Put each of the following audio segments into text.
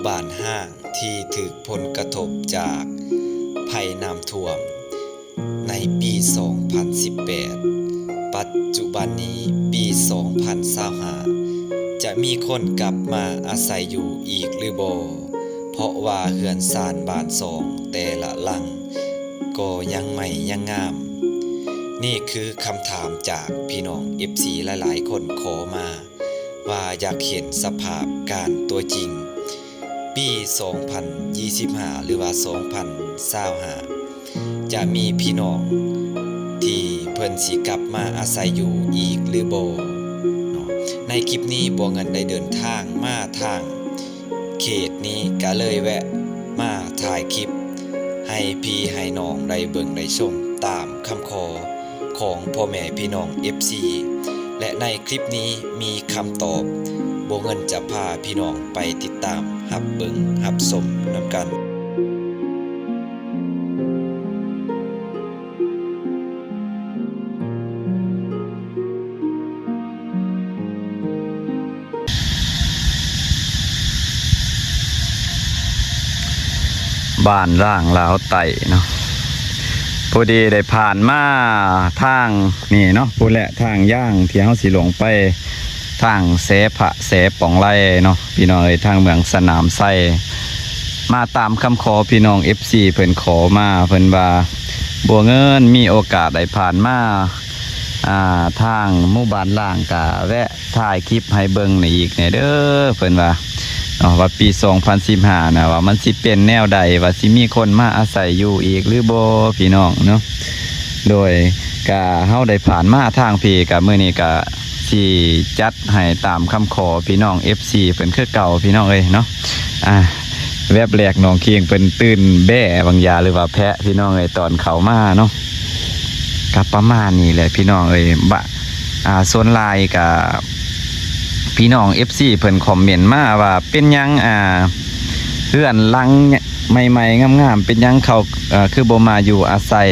บ้านห้างที่ถูกผลกระทบจากภัยน้ำท่วมในปี 2018 ปัจจุบันนี้ปี 2025 จะมีคนกลับมาอาศัยอยู่อีกหรือบ่เพราะว่าเรือนซานบ้านสองแต่ละหลังก็ยังใหม่ยังงาม นี่คือคำถามจากพี่น้อง FC หลายๆคนขอมาว่าอยากเห็นสภาพการตัวจริงปี 2025 หรือว่า 2025 จะมีพี่น้องที่เพิ่นสิกลับมาอาศัยอยู่อีกหรือบ่เนาะในคลิปนี้บัวเงินได้เดินทางมาทางเขตนี้ก็เลยแวะมาถ่ายคลิปให้พี่ให้น้องได้เบิ่งได้ชมตามคำขอของพ่อแม่พี่น้อง FC และในคลิปนี้มีคำตอบบัวเงินจะพาพี่น้องไปติดตามรับเบิ่งรับชมนำกันบ้านร่างลาวไต่เนาะพอดีได้ผ่านมาทางนี่เนาะพูดแหละทางย่างที่เฮาสิลงไปทางเสพะเสป่องไร่เนาะพี่น้องเอ้ยทางเมืองสนามไส้มาตามคำขอพี่น้อง FC เพิ่นขอมาเพิ่นว่าบัวเงินมีโอกาสได้ผ่านมาทางหมู่บ้านล่างกะแวะถ่ายคลิปให้เบิ่งในอีกเนี่ยเด้อเพิ่นว่าปี 2015 นะว่ามันสิเป็นแนวใดว่าสิมีคนมาอาศัยอยู่อีกหรือบ่พี่น้องเนาะโดยกะเฮาได้ผ่านมาทางพี่กะมื้อนี้กะสิจัดให้ตามคำขอพี่น้อง FC เพิ่นคือเก่าพี่น้องเอ้ยเนาะแวบแรกน้องเคียงเพิ่นตื่นแบ่บางยาหรือว่าแพะพี่น้องเอ้ยตอนเข้ามาเนาะกะประมาณนี้แหละพี่น้องเอ้ยส่วนลายกะพี่น้อง FC เพิ่นคอมเมนต์มาว่าเป็นยังเพื่อนลังใหม่ๆงามๆเป็นยังเขาคือบ่มาอยู่อาศัย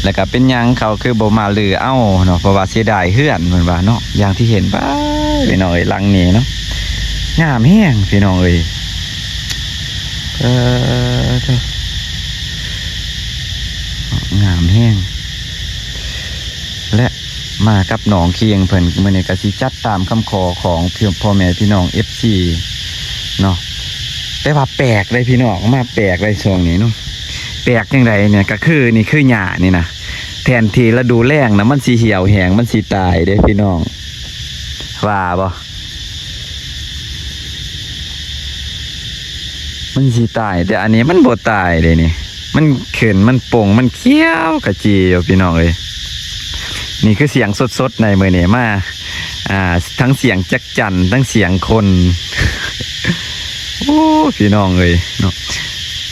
แล้วก็เป็นยังเขาคือบ่มาลือเอ้าเนาะเพราะว่าเสียดายเฮือนเหมือนว่าเนาะอย่างที่เห็นป้าพี่น้องเอ้ยลังนี้เนาะงามแห้งพี่น้องเอ้ยงามแห้งและมากับหนองเคียงเพิ่นมื้อนี้ก็สิจัดตามคำขอของพ่อแม่พี่น้อง FC เนาะแต่ว่าแปลกเลยพี่น้องมาแปลกเลยช่วงนี้เนาะแปลกจังไดเนี่ยก็คือนี่คือหญ้านี่นะแทนที่ฤดูแล้งนะมันสิเหี่ยวแห้งมันสิตายเด้พี่น้องว่าบ่มันสิตายแต่อันนี้มันบ่ตายเด้นี่มันขึ้นมันป่งมันเขียวกะจีอยู่พี่น้องเอ้ยนี่คือเสียงสดๆในมื้อนี้มาทั้งเสียงจักจั่นทั้งเสียงคนโอ้พี่น้องเอ้ยเนาะ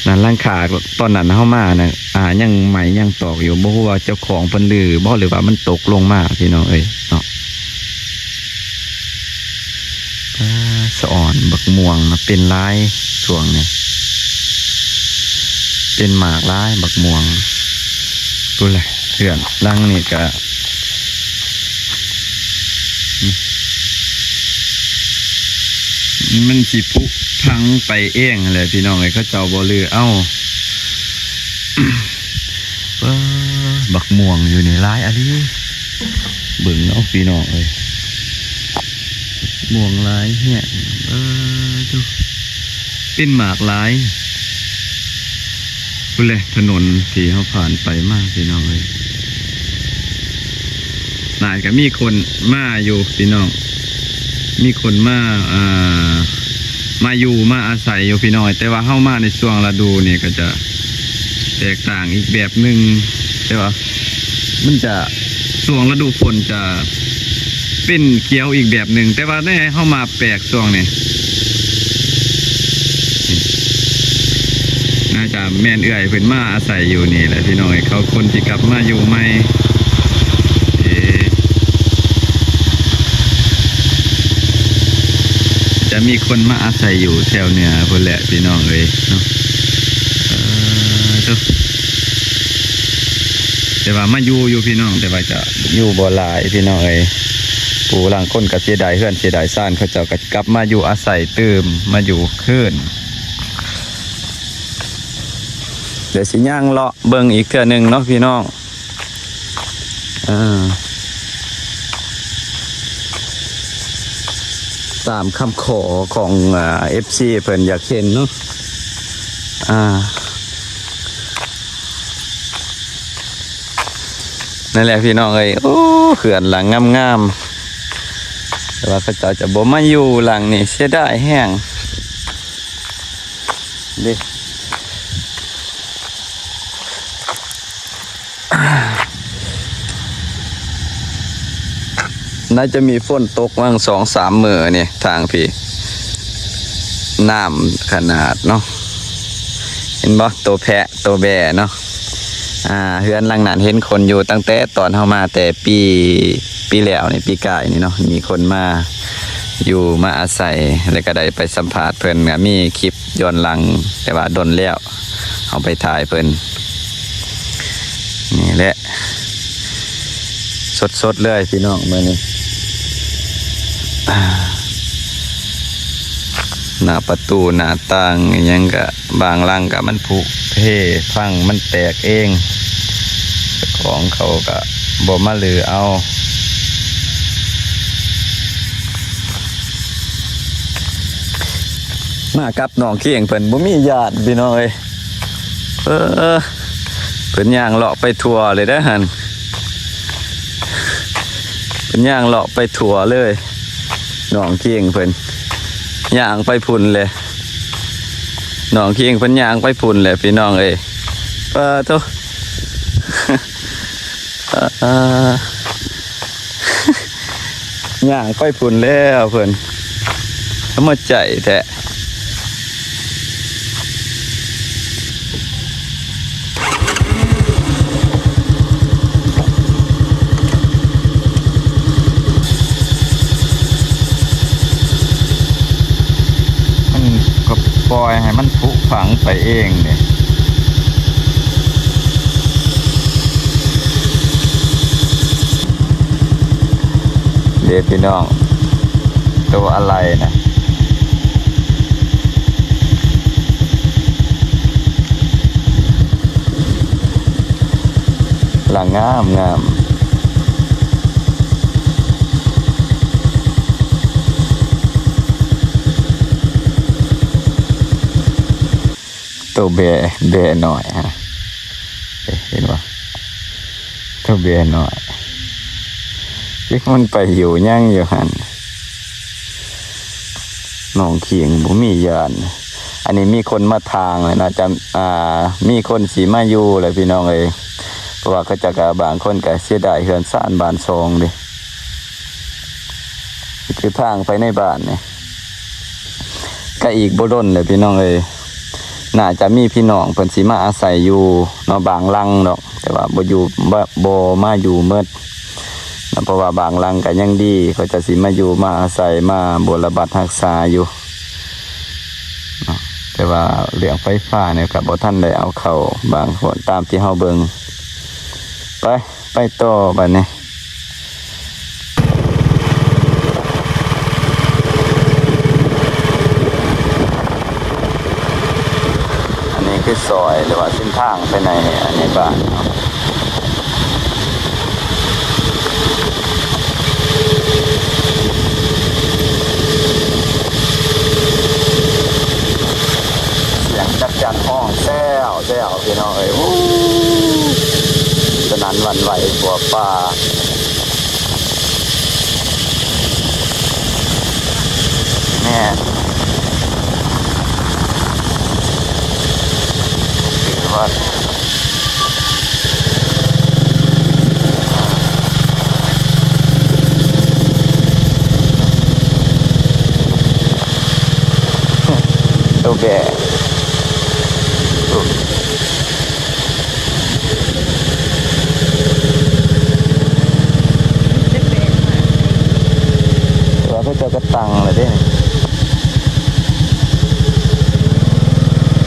นั่นหลังคาตอนนั้นเฮามานะยังใหม่ยังตอกอยู่บ่ฮู้ว่าเจ้าของเพิ่นลือบ่หรือว่ามันตกลงมาพี่น้องเอ้ยเนาะสะอ่อนบักม่วงนะเป็นลายช่วงนี้เป็นหมากลายบักม่วงตัวแหละเพื่อนลังนี่ก็มันสิพุพังไปเองเลยพี่น้องเอ้ยเขาเจ้าบ่ลือเอ้า บักม่วงอยู่ในร้ายอะไรเบิ่งเนาะพี่น้องเอ้ยม่วงร้ายเนี่ยดูเป็นหมากร้ายพูดเลยถนนที่เขาผ่านไปมากพี่น้องเอ้ยนายก็มีคนมาอยู่พี่น้องมีคนมาอยู่มาอาศัยอยู่พี่น้อยแต่ว่าเข้ามาในช่วงฤดูนี่ก็จะแตกต่างอีกแบบหนึ่งแต่ว่ามันจะช่วงฤดูฝนจะเป็นเขียวอีกแบบหนึ่งแต่ว่าได้เข้ามาแปลกช่วงนี้น่าจะแม่นเอื่อยเพิ่นมาอาศัยอยู่นี่แหละพี่น้อยเขาคนที่กลับมาอยู่ใหม่จะมีคนมาอาศัยอยู่แถวเหนือพุ่นแหละพี่น้องเอ้ยเนาะแต่ว่ามาอยู่พี่น้องแต่ว่าจะอยู่บ่หลายพี่น้องเอ้ยผู้หลังคนก็เสียดายเฮือนเสียดายซ่านเขาเจ้าก็กลับมาอยู่อาศัยเติมมาอยู่คืน เดี๋ยวสิย่างเลาะเบิ่งอีกเทื่อหนึงเนาะพี่น้องตามคำขอของFC เพิ่นอยากเห็นเนาะนั่นแหละพี่น้องเอ้ยโอ้เขื่อนหลังงามๆแต่ว่าเขาเจ้าจะบ่มาอยู่หลังนี่เสียดายแห้งดิ น่าจะมีฝนตกว่าง2-3 มื้อนี่ทางพี่น้ำขนาดเนาะเห็นบ่ตัวแพะตัวแบะเนาะเฮือนหลังนั้นเห็นคนอยู่ตั้งแต่ตอนเฮามาแต่ปีแล้วนี่ปีกายนี่เนาะมีคนมาอยู่มาอาศัยแล้วก็ได้ไปสัมภาษณ์เพิ่นก็มีคลิปย้อนหลังแต่ว่าดนแล้วเอาไปถ่ายเพิ่นนี่แหละสดๆเลยพี่น้องมื้อนี้หน้าประตูหน้าต่างอิหยังก็บางหลังก็มันผุเพพังมันแตกเองเจ้าของเขาก็บ่มาลือเอามากับน้องเคียงเพิ่นบ่มีญาติพี่น้องเอ้ยเพิ่นย่างเลาะไปทั่วเลยเด้อหั่นเพิ่นย่างเลาะไปทั่วเลยน้องเคียงเพิ่นย่างไปพุ่นเลยน้องเคียงเพิ่นย่างไปพุ่นเลยพี่น้องเอ้ยโต ย่างไปพุ่นแล้วเพิ่นเอามาใจแท้ก็ปล่อยให้มันผุฝังไปเองเนี่ยเดี๋ยวพี่น้องตัวอะไรนะหลังงามตัวเบะหน่อยฮะเห็นป่ะตัวเบะหน่อยเล็กมันไปอยู่ย่างอยู่หันน้องเขียงบ่มียานอันนี้มีคนมาทางเลยนะจะมีคนสีมาอยู่เลยพี่น้องเอ้ยเพราะว่าเขาจะกะบางคนก็เสียดายเฮือนซ่านบ้านซองดิคือทางไปในบ้านเนี่ยก็อีกบ่ดนเลยพี่น้องเอ้ยน่าจะมีพี่น้องเพิ่นสิมาอาศัยอยู่เนาะบางหลังดอกแต่ว่าบ่อยู่บ่มาอยู่เมิดเพราะว่าบางหลังก็ยังดีเขาจะสิมาอยู่มาอาศัยมาบำบัดรักษาอยู่แต่ว่าเรื่องไฟฟ้าเนี่ยก็บ่ทันได้เอาเข้าบางคนตามที่เฮาเบิ่งไปต่อบัดนี้คือซอยหรือว่าเส้นทางไปในอันนี้บ้านเสียงจัดห้องแซวพี่น้องเอ้ยสนั่นหวั่นไหวบัวป่าแม่ว่าตัวแบะแล้วก็จะกระตังเลยดิ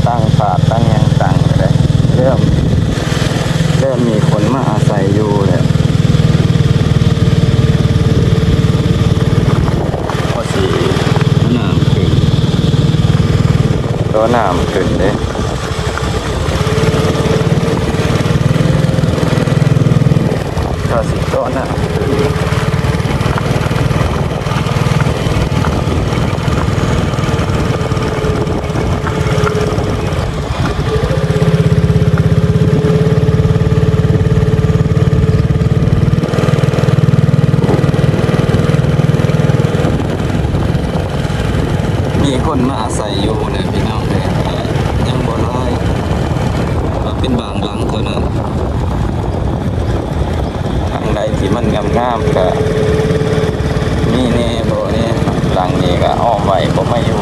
ตั้งฝาดตั้งยังตั้งเลยเริ่มมีคนมาอาศัยอยู่แล้วพอสีน้ำขึ้นตัวน้ำขึ้นเลย มีคนมาอาศัยอยู่เลยพี่น้องเลยยังบ่ร้ายว่าเป็นบางหลังเท่านั้นทางใดที่มันงามๆก็มีแน่บ่นี่หลังนี้ก็อ้อมไว้บ่มาอยู่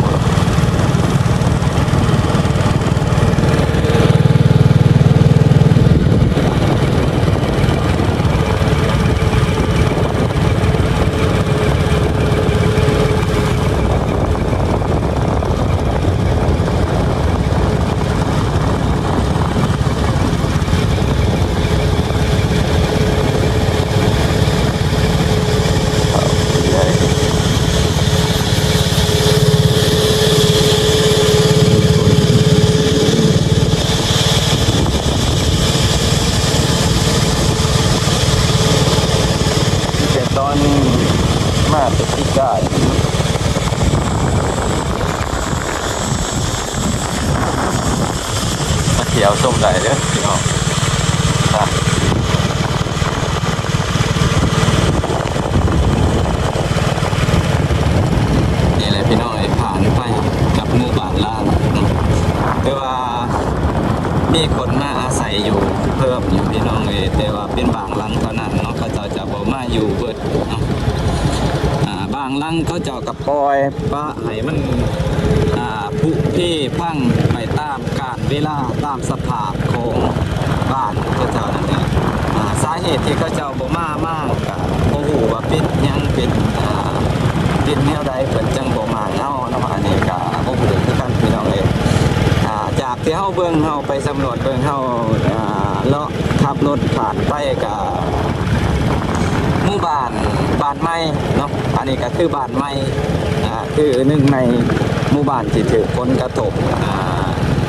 ตอนมาตะกี้กายมาเที่ยวชมได้เด้อพี่น้องครับนี่แหละพี่น้องไอ้ผ่านไปกับหมู่บ้านล่างแต่ว่ามีคนมาอาศัยอยู่เพิ่มอยู่พี่น้องเลยแต่ว่าเป็นบางหลังเท่านั้นเนาะเขาจะบ่มาอยู่เบิดเนาะบางหลังเขาเจาะกับปอยปะให้มันผุที่พังไปตามกาลเวลาตามสภาพของบ้านเขาเจ้านั่นเองสาเหตุที่เขาเจ้าบ่มามากก็บ่ฮู้ว่าเป็นหยังเป็นแนวใดเพิ่นจังบ่มาเฮาเนาะอันนี้ก็บ่ฮู้คือกันพี่น้องเอ้ยจากที่เฮาเบิ่งเฮาไปสำรวจเบิ่งเฮาเลาะขับรถผ่านไปก็หมู่บ้านใหม่เนาะอันนี้ก็คือบ้านใหม่คือหนึ่งในหมู่บ้านที่ถูกผลกระทบ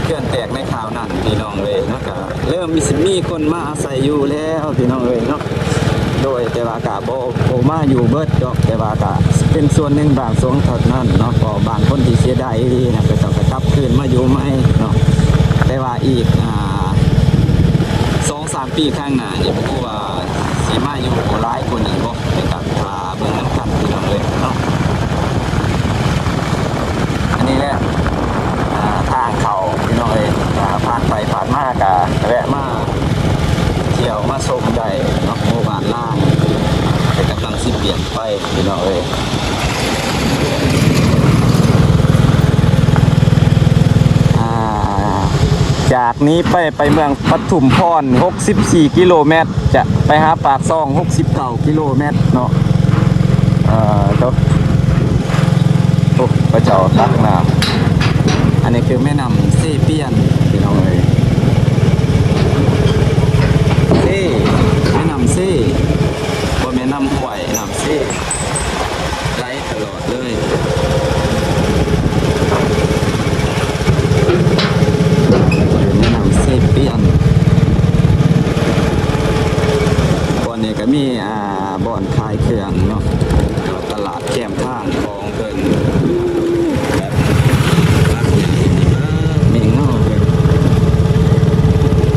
เคลื่อนแตกในข่าวนั้นพี่น้องเลยเนาะก็เริ่มมีคนมาอาศัยอยู่แล้วพี่น้องเลยเนาะโดยแต่ว่ากะบ่มาอยู่เบิดดอกแต่ว่ากะเป็นส่วนหนึ่งบางส่วนเท่านั้นเนาะก็บางคนที่เสียดายดีนะก็ต้องกลับคืนมาอยู่ใหม่เนาะแต่ว่าอีก2-3 ปีข้างหน้านี่ผมว่าสิมาอยู่หลายคนอีกบ่ในการพาเบิ่งน้ำกันพี่น้องเลยเนาะอันนี้แหละทางเขาพี่น้องเลยผ่านไปผ่านมากะแวะมาเที่ยวมาชมได้เนาะหมู่บ้านล่างแต่กำลังสิเปลี่ยนไปพี่น้องเลยจากนี้ไปเมืองปทุมพร64 กิโลเมตรจะไปหาปากซอง69 กิโลเมตรเนาะพระเจ้าตักน้ำอันนี้คือแม่น้ำเซเปียนพี่น้องเลยแม่น้ำเซบ่แม่น้ำห้วยน้ำเซไหลตลอดเลยแม่น้ำเซเปียนบ่อนนี้ก็มีบ่อนขายเครื่องเนาะตลาดแก้มทางของเพิ่น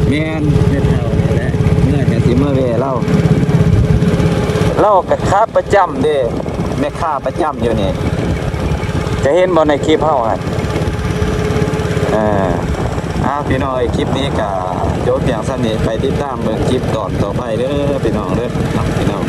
แม่นเฮ็ดเฮานี่แหละเมื่อจะสิมาแวะเราก็ค้าประจำเด้แม่ค้าประจำอยู่นี่จะเห็นบ่ในคลิปเฮาหั่นพี่น้องคลิปนี้ก็จบเพียงเท่านี้ไปติดตามเบิ่งคลิปตอนต่อไปเด้อพี่น้องเด้อเนาะพี่น้อง